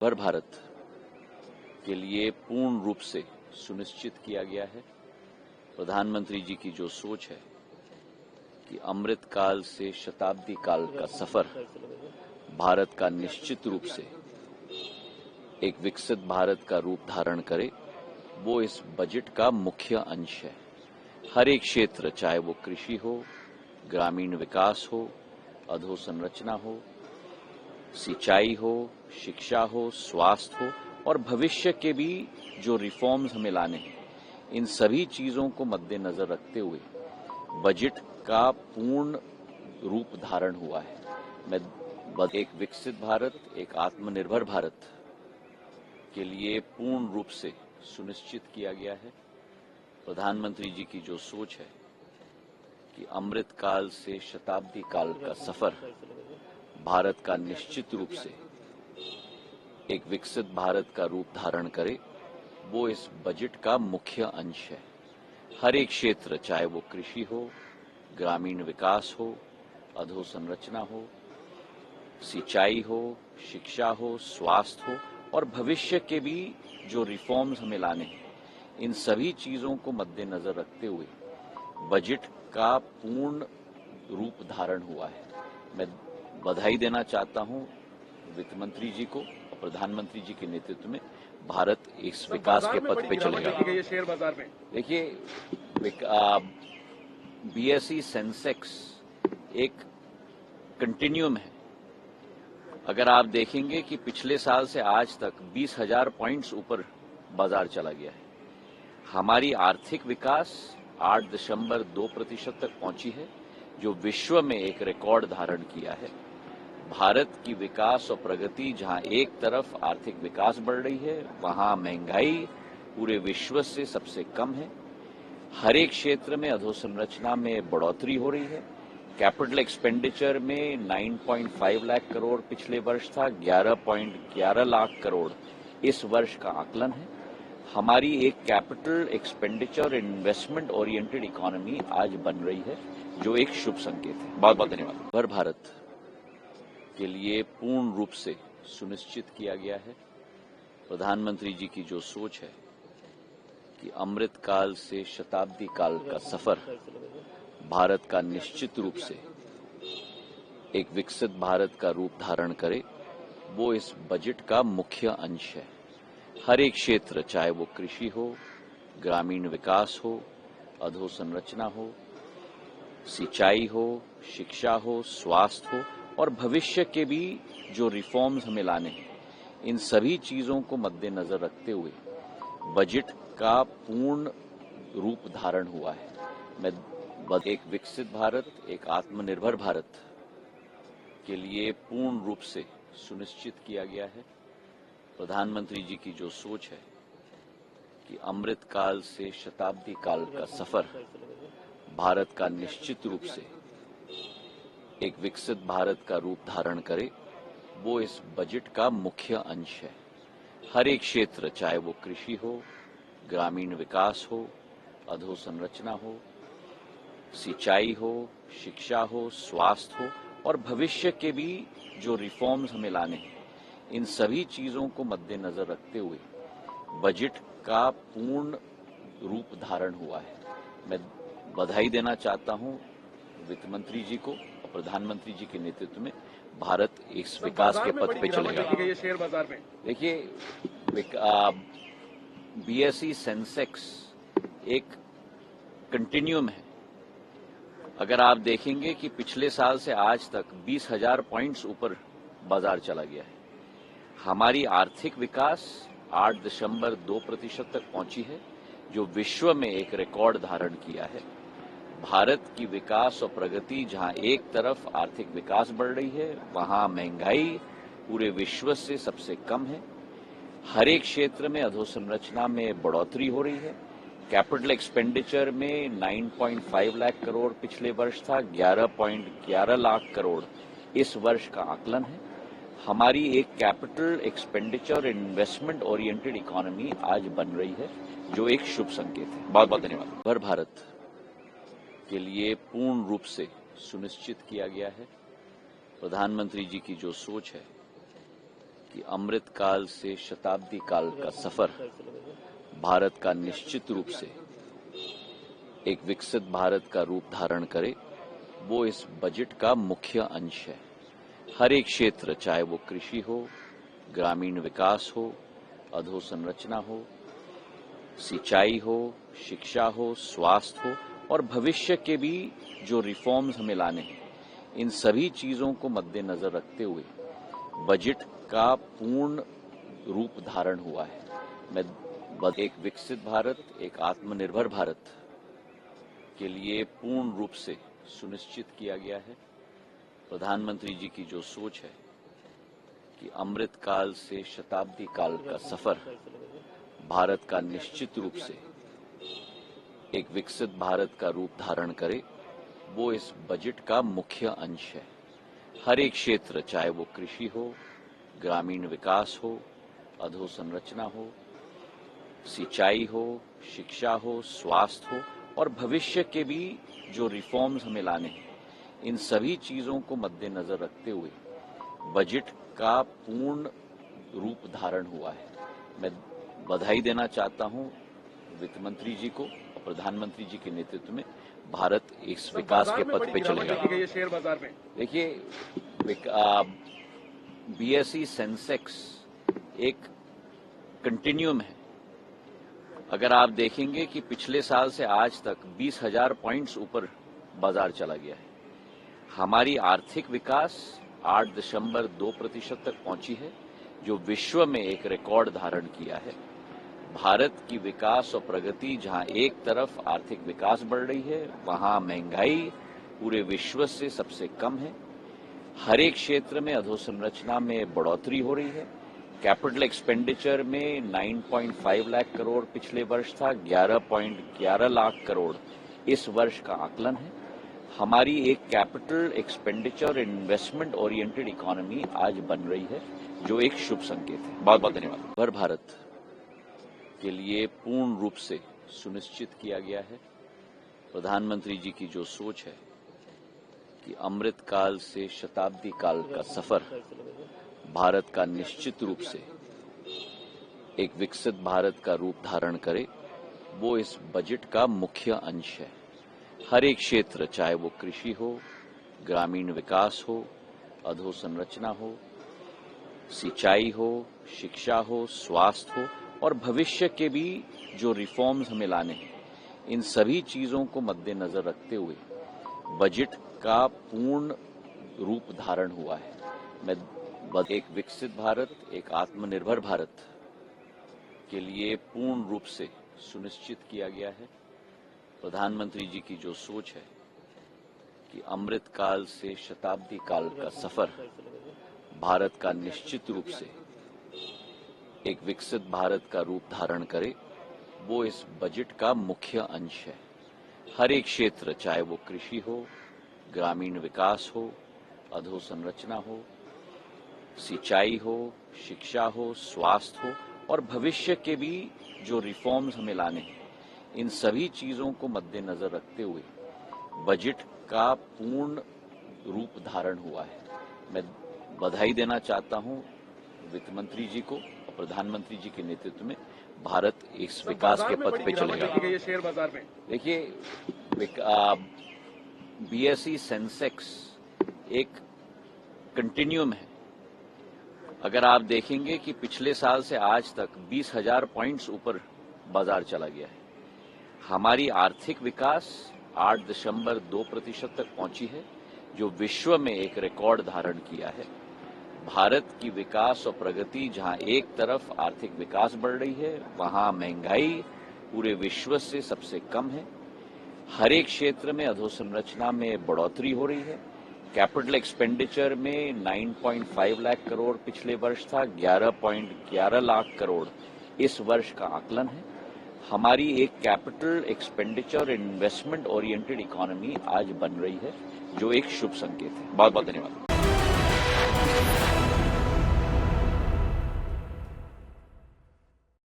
भर भारत के लिए पूर्ण रूप से सुनिश्चित किया गया है। प्रधानमंत्री जी की जो सोच है कि अमृत काल से शताब्दी काल का सफर भारत का निश्चित रूप से एक विकसित भारत का रूप धारण करे, वो इस बजट का मुख्य अंश है। हर एक क्षेत्र, चाहे वो कृषि हो, ग्रामीण विकास हो, अधोसंरचना हो, सिंचाई हो, शिक्षा हो, स्वास्थ्य हो और भविष्य के भी जो रिफॉर्म्स हमें लाने हैं, इन सभी चीजों को मद्देनजर रखते हुए बजट का पूर्ण रूप धारण हुआ है। मैं एक विकसित भारत, एक आत्मनिर्भर भारत के लिए पूर्ण रूप से सुनिश्चित किया गया है। प्रधानमंत्री जी की जो सोच है कि अमृत काल से शताब्दी काल का सफर भारत का निश्चित रूप से एक विकसित भारत का रूप धारण करे, वो इस बजट का मुख्य अंश है। हर एक क्षेत्र, चाहे वो कृषि हो, ग्रामीण विकास हो, अधोसंरचना हो, सिंचाई हो, शिक्षा हो, स्वास्थ्य हो और भविष्य के भी जो रिफॉर्म्स हमें लाने हैं, इन सभी चीजों को मद्देनजर रखते हुए बजट का पूर्ण रूप धारण हुआ है। मैं बधाई देना चाहता हूं वित्त मंत्री जी को और प्रधानमंत्री जी के नेतृत्व में भारत इस विकास के पथ पे चलेगा। शेयर बाजार में देखिए, बीएसई सेंसेक्स एक कंटिन्यूम है। अगर आप देखेंगे कि पिछले साल से आज तक 20,000 पॉइंट्स ऊपर बाजार चला गया है। हमारी आर्थिक विकास 8.2% तक पहुंची है, जो विश्व में एक रिकॉर्ड धारण किया है। भारत की विकास और प्रगति, जहां एक तरफ आर्थिक विकास बढ़ रही है, वहां महंगाई पूरे विश्व से सबसे कम है। हर एक क्षेत्र में अधोसंरचना में बढ़ोतरी हो रही है। कैपिटल एक्सपेंडिचर में 9.5 लाख करोड़ पिछले वर्ष था, 11.11 लाख करोड़ इस वर्ष का आकलन है। हमारी एक capital expenditure investment oriented economy आज बन रही है, जो एक शुभ संकेत है। बहुत बहुत धन्यवाद। भर भारत के लिए पूर्ण रूप से सुनिश्चित किया गया है। प्रधानमंत्री जी की जो सोच है कि अमृत काल से शताब्दी काल का सफर भारत का निश्चित रूप से एक विकसित भारत का रूप धारण करे, वो इस बजट का मुख्य अंश है। हर एक क्षेत्र, चाहे वो कृषि हो, ग्रामीण विकास हो, अधोसंरचना हो, सिंचाई हो, शिक्षा हो, स्वास्थ्य हो और भविष्य के भी जो रिफॉर्म्स हमें लाने हैं, इन सभी चीजों को मद्देनजर रखते हुए बजट का पूर्ण रूप धारण हुआ है। मैं एक विकसित भारत, एक आत्मनिर्भर भारत के लिए पूर्ण रूप से सुनिश्चित किया गया है। प्रधानमंत्री जी की जो सोच है कि अमृत काल से शताब्दी काल का सफर भारत का निश्चित रूप से एक विकसित भारत का रूप धारण करे, वो इस बजट का मुख्य अंश है। हर एक क्षेत्र, चाहे वो कृषि हो, ग्रामीण विकास हो, अधोसंरचना हो, सिंचाई हो, शिक्षा हो, स्वास्थ्य हो और भविष्य के भी जो रिफॉर्म्स हमें लाने हैं, इन सभी चीजों को मद्देनजर रखते हुए बजट का पूर्ण रूप धारण हुआ है। मैं बधाई देना चाहता हूं वित्त मंत्री जी को और प्रधानमंत्री जी के नेतृत्व में भारत इस विकास के पथ पे चलेगा। शेयर बाजार में देखिए, बीएसई सेंसेक्स एक कंटिन्यूम है। अगर आप देखेंगे कि पिछले साल से आज तक 20,000 पॉइंट्स ऊपर बाजार चला गया है। हमारी आर्थिक विकास 8.2% तक पहुंची है, जो विश्व में एक रिकॉर्ड धारण किया है। भारत की विकास और प्रगति, जहां एक तरफ आर्थिक विकास बढ़ रही है, वहां महंगाई पूरे विश्व से सबसे कम है। हर एक क्षेत्र में अधोसंरचना में बढ़ोतरी हो रही है। कैपिटल एक्सपेंडिचर में 9.5 लाख करोड़ पिछले वर्ष था, 11.11 लाख करोड़ इस वर्ष का आकलन है। हमारी एक capital expenditure investment oriented economy आज बन रही है, जो एक शुभ संकेत है। बहुत बहुत धन्यवाद। भर भारत के लिए पूर्ण रूप से सुनिश्चित किया गया है। प्रधानमंत्री जी की जो सोच है कि अमृत काल से शताब्दी काल का सफर भारत का निश्चित रूप से एक विकसित भारत का रूप धारण करे, वो इस बजट का मुख्य अंश है। हर एक क्षेत्र, चाहे वो कृषि हो, ग्रामीण विकास हो, अधोसंरचना हो, सिंचाई हो, शिक्षा हो, स्वास्थ्य हो और भविष्य के भी जो रिफॉर्म्स हमें लाने हैं, इन सभी चीजों को मद्देनजर रखते हुए बजट का पूर्ण रूप धारण हुआ है। मैं एक विकसित भारत, एक आत्मनिर्भर भारत के लिए पूर्ण रूप से सुनिश्चित किया गया है। प्रधानमंत्री जी की जो सोच है कि अमृत काल से शताब्दी काल का सफर भारत का निश्चित रूप से एक विकसित भारत का रूप धारण करे, वो इस बजट का मुख्य अंश है। हर एक क्षेत्र, चाहे वो कृषि हो, ग्रामीण विकास हो, अधोसंरचना हो, सिंचाई हो, शिक्षा हो, स्वास्थ्य हो और भविष्य के भी जो रिफॉर्म्स हमें लाने हैं, इन सभी चीजों को मद्देनजर रखते हुए बजट का पूर्ण रूप धारण हुआ है। मैं बधाई देना चाहता हूं वित्त मंत्री जी को और प्रधानमंत्री जी के नेतृत्व में भारत इस विकास के पथ पे चलेगा। शेयर बाजार में देखिए, बीएसई सेंसेक्स एक कंटिन्यूम है। अगर आप देखेंगे कि पिछले साल से आज तक 20,000 पॉइंट्स ऊपर बाजार चला गया है। हमारी आर्थिक विकास 8.2% तक पहुंची है, जो विश्व में एक रिकॉर्ड धारण किया है। भारत की विकास और प्रगति, जहां एक तरफ आर्थिक विकास बढ़ रही है, वहां महंगाई पूरे विश्व से सबसे कम है। हर एक क्षेत्र में अधोसंरचना में बढ़ोतरी हो रही है। कैपिटल एक्सपेंडिचर में 9.5 लाख करोड़ पिछले वर्ष था, 11.11 लाख करोड़ इस वर्ष का आकलन है। हमारी एक capital expenditure investment oriented economy आज बन रही है, जो एक शुभ संकेत है। बहुत बहुत धन्यवाद। हर भारत के लिए पूर्ण रूप से सुनिश्चित किया गया है। प्रधानमंत्री जी की जो सोच है कि अमृत काल से शताब्दी काल का सफर भारत का निश्चित रूप से एक विकसित भारत का रूप धारण करे, वो इस बजट का मुख्य अंश है। हर एक क्षेत्र, चाहे वो कृषि हो, ग्रामीण विकास हो, अधोसंरचना हो, सिंचाई हो, शिक्षा हो, स्वास्थ्य हो और भविष्य के भी जो रिफॉर्म्स हमें लाने हैं, इन सभी चीजों को मद्देनजर रखते हुए बजट का पूर्ण रूप धारण हुआ है। मैं एक विकसित भारत, एक आत्मनिर्भर भारत के लिए पूर्ण रूप से सुनिश्चित किया गया है। प्रधानमंत्री जी की जो सोच है कि अमृत काल से शताब्दी काल का सफर भारत का निश्चित रूप से एक विकसित भारत का रूप धारण करे, वो इस बजट का मुख्य अंश है। हर एक क्षेत्र, चाहे वो कृषि हो, ग्रामीण विकास हो, अधोसंरचना हो, सिंचाई हो, शिक्षा हो, स्वास्थ्य हो और भविष्य के भी जो रिफॉर्म्स हमें लाने हैं, इन सभी चीजों को मद्देनजर रखते हुए बजट का पूर्ण रूप धारण हुआ है। मैं बधाई देना चाहता हूं वित्त मंत्री जी को और प्रधानमंत्री जी के नेतृत्व में भारत इस विकास के पथ पे चलेगा। शेयर बाजार में देखिए, बीएसई सेंसेक्स एक कंटिन्यूम है। अगर आप देखेंगे कि पिछले साल से आज तक 20,000 पॉइंट्स ऊपर बाजार चला गया है। हमारी आर्थिक विकास 8.2% तक पहुंची है, जो विश्व में एक रिकॉर्ड धारण किया है। भारत की विकास और प्रगति, जहां एक तरफ आर्थिक विकास बढ़ रही है, वहां महंगाई पूरे विश्व से सबसे कम है। हर एक क्षेत्र में अधोसंरचना में बढ़ोतरी हो रही है। कैपिटल एक्सपेंडिचर में 9.5 लाख करोड़ पिछले वर्ष था, 11.11 लाख करोड़ इस वर्ष का आकलन है। हमारी एक capital expenditure investment oriented economy आज बन रही है, जो एक शुभ संकेत है। बहुत बहुत धन्यवाद।